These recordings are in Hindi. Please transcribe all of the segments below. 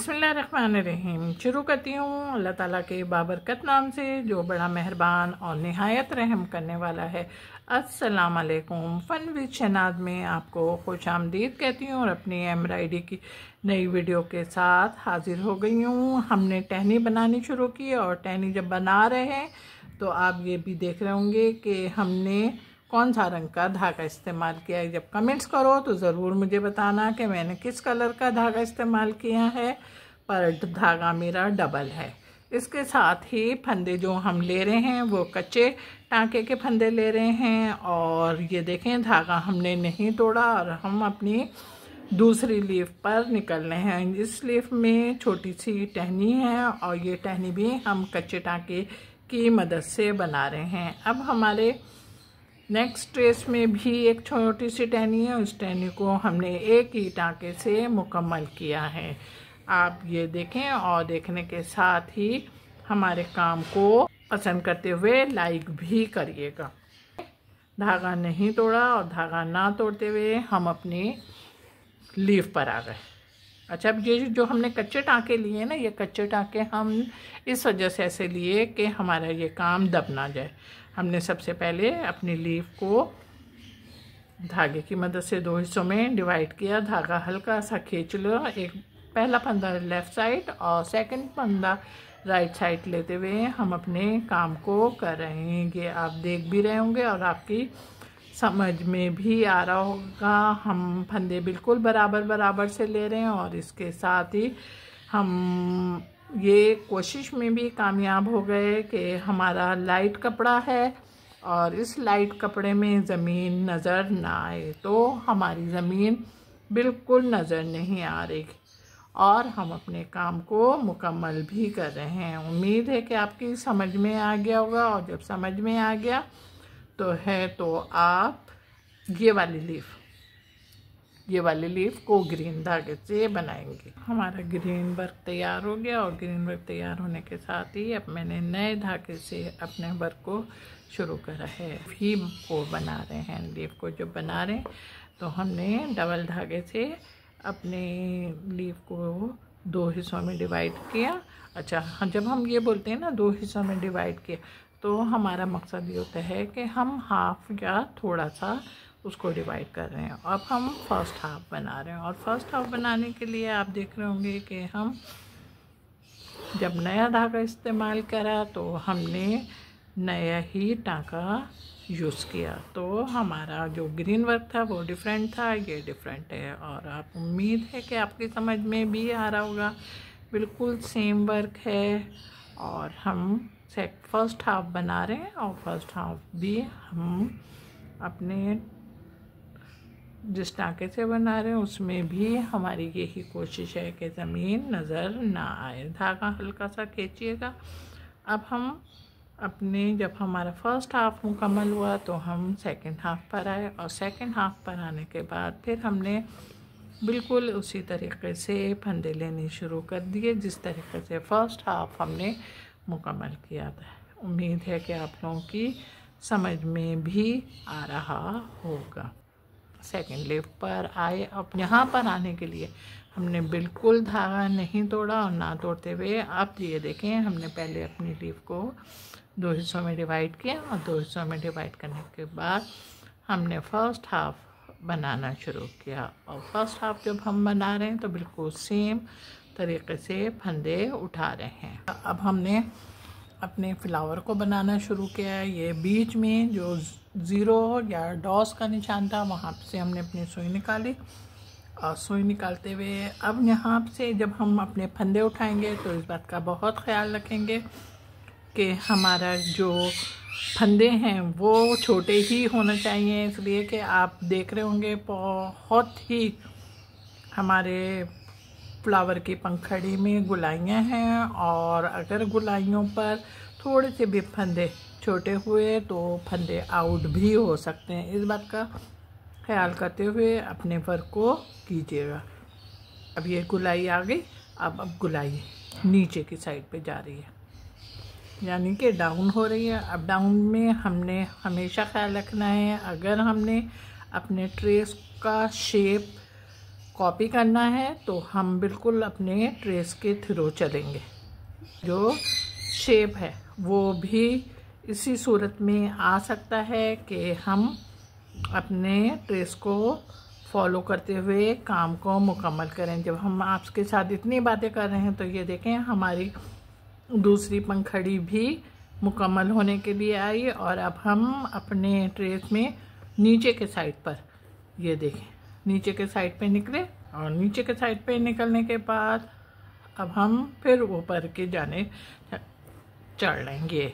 बिस्मिल्लाहिर्रहमानिर्रहीम। शुरू करती हूँ अल्लाह ताला के बाबरकत नाम से जो बड़ा मेहरबान और निहायत रहम करने वाला है। अस्सलाम वालेकुम। फ़न विद शहनाज में आपको खुश आमदीद कहती हूँ और अपनी एम्ब्रॉयडरी की नई वीडियो के साथ हाजिर हो गई हूँ। हमने टहनी बनानी शुरू की और टहनी जब बना रहे हैं तो आप ये भी देख रहे होंगे कि हमने कौन सा रंग का धागा इस्तेमाल किया है। जब कमेंट्स करो तो ज़रूर मुझे बताना कि मैंने किस कलर का धागा इस्तेमाल किया है, पर धागा मेरा डबल है। इसके साथ ही फंदे जो हम ले रहे हैं वो कच्चे टांके के फंदे ले रहे हैं और ये देखें धागा हमने नहीं तोड़ा और हम अपनी दूसरी लीफ पर निकल रहे हैं। इस लीफ में छोटी सी टहनी है और ये टहनी भी हम कच्चे टांके की मदद से बना रहे हैं। अब हमारे नेक्स्ट ट्रेस में भी एक छोटी सी टहनी है, उस टहनी को हमने एक ही टांके से मुकम्मल किया है। आप ये देखें और देखने के साथ ही हमारे काम को पसंद करते हुए लाइक भी करिएगा। धागा नहीं तोड़ा और धागा ना तोड़ते हुए हम अपनी लीफ पर आ गए। अच्छा, अब ये जो हमने कच्चे टांके लिए ना, ये कच्चे टांके हम इस वजह से ऐसे लिए कि हमारा ये काम दब ना जाए। हमने सबसे पहले अपनी लीफ को धागे की मदद से दो हिस्सों में डिवाइड किया। धागा हल्का सा खींच लो, एक पहला फंदा लेफ़्ट साइड और सेकंड फंदा राइट साइड लेते हुए हम अपने काम को कर रहे हैं। ये आप देख भी रहे होंगे और आपकी समझ में भी आ रहा होगा। हम फंदे बिल्कुल बराबर से ले रहे हैं और इसके साथ ही हम ये कोशिश में भी कामयाब हो गए कि हमारा लाइट कपड़ा है और इस लाइट कपड़े में ज़मीन नज़र ना आए। तो हमारी ज़मीन बिल्कुल नज़र नहीं आ रही और हम अपने काम को मुकम्मल भी कर रहे हैं। उम्मीद है कि आपकी समझ में आ गया होगा और जब समझ में आ गया तो आप ये वाली लीफ को ग्रीन धागे से बनाएंगे। हमारा ग्रीन वर्क तैयार हो गया और ग्रीन वर्क तैयार होने के साथ ही अब मैंने नए धागे से अपने वर्क को शुरू करा है। भी को बना रहे हैं, लीफ को जो बना रहे हैं तो हमने डबल धागे से अपने लीफ को दो हिस्सों में डिवाइड किया। अच्छा, जब हम ये बोलते हैं ना दो हिस्सों में डिवाइड किया, तो हमारा मकसद ये होता है कि हम हाफ या थोड़ा सा उसको डिवाइड कर रहे हैं। अब हम फर्स्ट हाफ बना रहे हैं और फर्स्ट हाफ बनाने के लिए आप देख रहे होंगे कि हम जब नया धागा इस्तेमाल करा तो हमने नया ही टांका यूज़ किया। तो हमारा जो ग्रीन वर्क था वो डिफरेंट था, ये डिफरेंट है और आप उम्मीद है कि आपकी समझ में भी आ रहा होगा। बिल्कुल सेम वर्क है और हम फर्स्ट हाफ बना रहे हैं और फर्स्ट हाफ भी हम अपने जिस टांके से बना रहे हैं उसमें भी हमारी यही कोशिश है कि ज़मीन नज़र ना आए। धागा हल्का सा खींचिएगा। अब हम अपने जब हमारा फर्स्ट हाफ मुकम्मल हुआ तो हम सेकंड हाफ पर आए और सेकंड हाफ पर आने के बाद फिर हमने बिल्कुल उसी तरीके से फंदे लेने शुरू कर दिए जिस तरीके से फर्स्ट हाफ हमने मुकम्मल किया था। उम्मीद है कि आप लोगों की समझ में भी आ रहा होगा। सेकंड लीफ पर आए। अब यहाँ पर आने के लिए हमने बिल्कुल धागा नहीं तोड़ा और ना तोड़ते हुए अब ये देखें हमने पहले अपनी लीफ को दो हिस्सों में डिवाइड किया और दो हिस्सों में डिवाइड करने के बाद हमने फर्स्ट हाफ बनाना शुरू किया और फर्स्ट हाफ जब हम बना रहे हैं तो बिल्कुल सेम तरीके से फंदे उठा रहे हैं। अब हमने अपने फ्लावर को बनाना शुरू किया है। ये बीच में जो ज़ीरो या डॉस का निशान था वहाँ से हमने अपनी सुई निकाली और सुई निकालते हुए अब यहाँ से जब हम अपने फंदे उठाएंगे तो इस बात का बहुत ख्याल रखेंगे कि हमारा जो फंदे हैं वो छोटे ही होना चाहिए, इसलिए कि आप देख रहे होंगे बहुत ही हमारे फ्लावर की पंखड़ी में गुलाइयाँ हैं और अगर गुलाइयों पर थोड़े से भी फंदे छोटे हुए तो फंदे आउट भी हो सकते हैं। इस बात का ख्याल करते हुए अपने वर्क को कीजिएगा। अब ये गुलाई आ गई। अब गुलाई नीचे की साइड पे जा रही है, यानी कि डाउन हो रही है। अब डाउन में हमने हमेशा ख्याल रखना है, अगर हमने अपने ट्रेस का शेप कॉपी करना है तो हम बिल्कुल अपने ट्रेस के थ्रू चलेंगे। जो शेप है वो भी इसी सूरत में आ सकता है कि हम अपने ट्रेस को फॉलो करते हुए काम को मुकम्मल करें। जब हम आपके साथ इतनी बातें कर रहे हैं तो ये देखें हमारी दूसरी पंखड़ी भी मुकम्मल होने के लिए आई। और अब हम अपने ट्रेस में नीचे के साइड पर ये देखें नीचे के साइड पे निकले, और नीचे के साइड पे निकलने के बाद अब हम फिर ऊपर के जाने चढ़ लेंगे।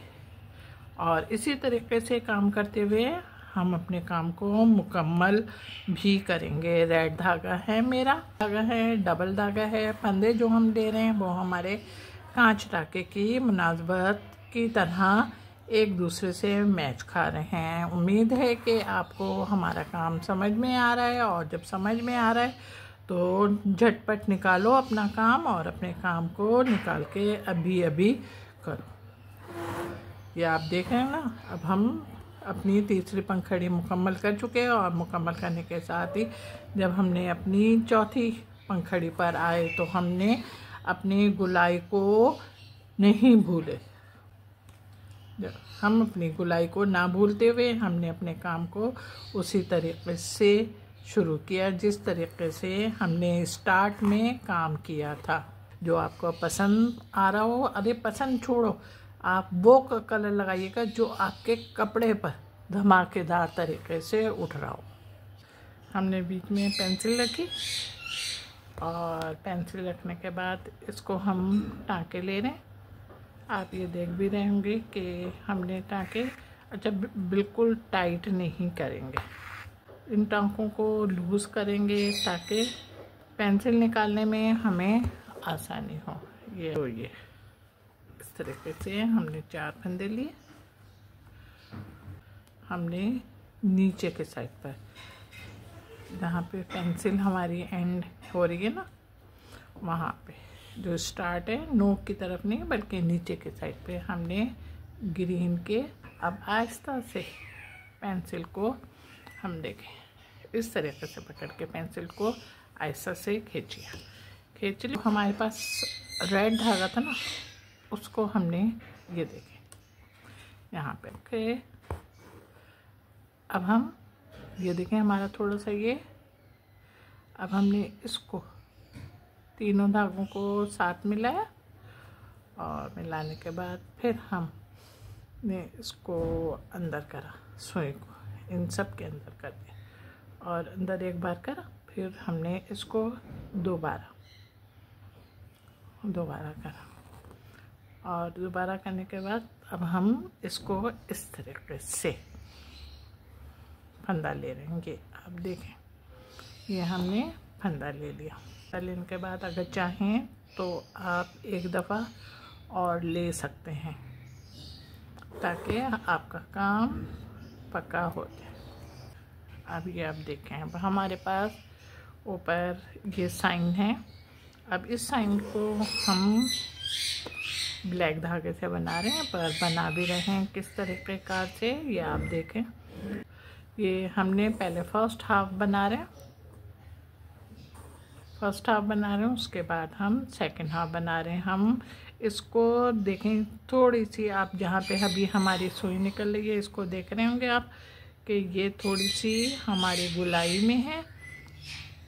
और इसी तरीके से काम करते हुए हम अपने काम को मुकम्मल भी करेंगे। रेड धागा है, मेरा धागा है, डबल धागा है। फंदे जो हम दे रहे हैं वो हमारे कांच टाके की मुनासबत की तरह एक दूसरे से मैच खा रहे हैं। उम्मीद है कि आपको हमारा काम समझ में आ रहा है, और जब समझ में आ रहा है तो झटपट निकालो अपना काम, और अपने काम को निकाल के अभी अभी करो। ये आप देख रहे हैं ना, अब हम अपनी तीसरी पंखड़ी मुकम्मल कर चुके हैं। और मुकम्मल करने के साथ ही जब हमने अपनी चौथी पंखड़ी पर आए तो हमने अपनी गुलाई को नहीं भूले। हम अपनी गुलाई को ना भूलते हुए हमने अपने काम को उसी तरीके से शुरू किया जिस तरीके से हमने स्टार्ट में काम किया था। जो आपको पसंद आ रहा हो, अरे पसंद छोड़ो, आप वो कलर लगाइएगा जो आपके कपड़े पर धमाकेदार तरीके से उठ रहा हो। हमने बीच में पेंसिल रखी, और पेंसिल रखने के बाद इसको हम टाँके ले रहे हैं। आप ये देख भी रहे होंगे कि हमने टाँके बिल्कुल टाइट नहीं करेंगे, इन टाँकों को लूज़ करेंगे ताकि पेंसिल निकालने में हमें आसानी हो। ये इस तरीके से हमने 4 फंदे लिए। हमने नीचे के साइड पर जहाँ पे पेंसिल हमारी एंड हो रही है ना, वहाँ पे जो स्टार्ट है नोक की तरफ नहीं बल्कि नीचे के साइड पे हमने ग्रीन के अब आहिस्ता से पेंसिल को हम देखें इस तरीके से पकड़ के पेंसिल को आहिस्ता से खींच लिया। हमारे पास रेड धागा था ना, उसको हमने ये देखें यहाँ पे रखे। अब हम ये देखें हमारा थोड़ा सा ये, अब हमने इसको तीनों धागों को साथ मिलाया, और मिलाने के बाद फिर हमने इसको अंदर करा, सुई को इन सब के अंदर कर दिया, और अंदर एक बार करा, फिर हमने इसको दोबारा करा, और दोबारा करने के बाद अब हम इसको इस तरीके से फंदा ले लेंगे। अब देखें ये हमने फंदा ले लिया। फंदा लेने के बाद अगर चाहें तो आप एक दफ़ा और ले सकते हैं ताकि आपका काम पक्का हो जाए। अब ये आप देखें, अब हमारे पास ऊपर ये साइन है। अब इस साइन को हम ब्लैक धागे से बना रहे हैं, पर बना भी रहे हैं किस तरीके कार से ये आप देखें। ये हमने पहले फर्स्ट हाफ बना रहे हैं, उसके बाद हम सेकंड हाफ बना रहे हैं। हम इसको देखें थोड़ी सी, आप जहाँ पे अभी हमारी सुई निकल रही है इसको देख रहे होंगे आप कि ये थोड़ी सी हमारी गुलाई में है,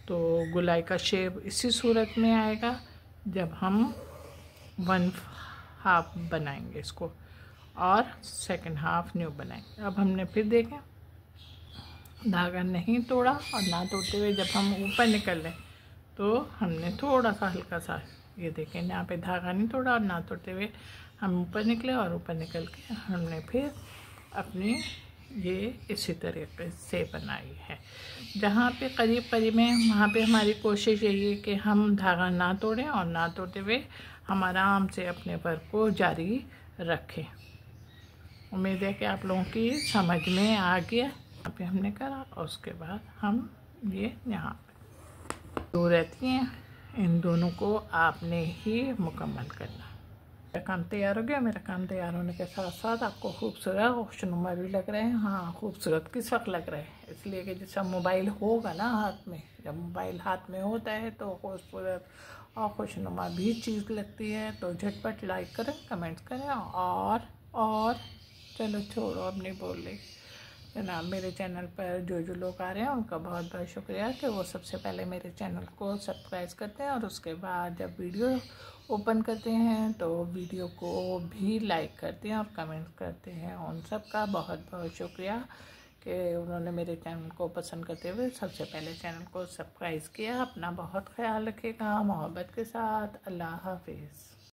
तो गुलाई का शेप इसी सूरत में आएगा जब हम 1 हाफ बनाएंगे इसको, और सेकंड हाफ न्यू बनाएंगे। अब हमने फिर देखें धागा नहीं तोड़ा, और ना तोड़ते हुए जब हम ऊपर निकल लें तो हमने थोड़ा सा हल्का सा ये देखें यहाँ पे धागा नहीं तोड़ा, और ना तोड़ते हुए हम ऊपर निकले, और ऊपर निकल के हमने फिर अपनी ये इसी तरीके से बनाई है। जहाँ पे करीब करीब में वहाँ पे हमारी कोशिश यही है कि हम धागा ना तोड़ें, और ना तोड़ते हुए हम आराम से अपने वर्क को जारी रखें। उम्मीद है कि आप लोगों की समझ में आ गया। यहाँ पे हमने करा, और उसके बाद हम ये यहाँ पे दो रहती हैं, इन दोनों को आपने ही मुकम्मल करना। मेरा काम तैयार हो गया। मेरा काम तैयार होने के साथ साथ आपको खूबसूरत और खुशनुमा भी लग रहे हैं। हाँ, खूबसूरत किस वक्त लग रहे हैं, इसलिए कि जैसा मोबाइल होगा ना हाथ में, जब मोबाइल हाथ में होता है तो खूबसूरत और खुशनुमा भी चीज़ लगती है। तो झटपट लाइक करें, कमेंट करें और चलो छोड़ो, अब नहीं बोल रही जनाब। मेरे चैनल पर जो लोग आ रहे हैं उनका बहुत बहुत शुक्रिया कि वो सबसे पहले मेरे चैनल को सब्सक्राइब करते हैं और उसके बाद जब वीडियो ओपन करते हैं तो वीडियो को भी लाइक करते हैं और कमेंट करते हैं। उन सब का बहुत बहुत शुक्रिया कि उन्होंने मेरे चैनल को पसंद करते हुए सबसे पहले चैनल को सब्सक्राइब किया। अपना बहुत ख्याल रखिएगा, मोहब्बत के साथ। अल्लाह हाफिज़।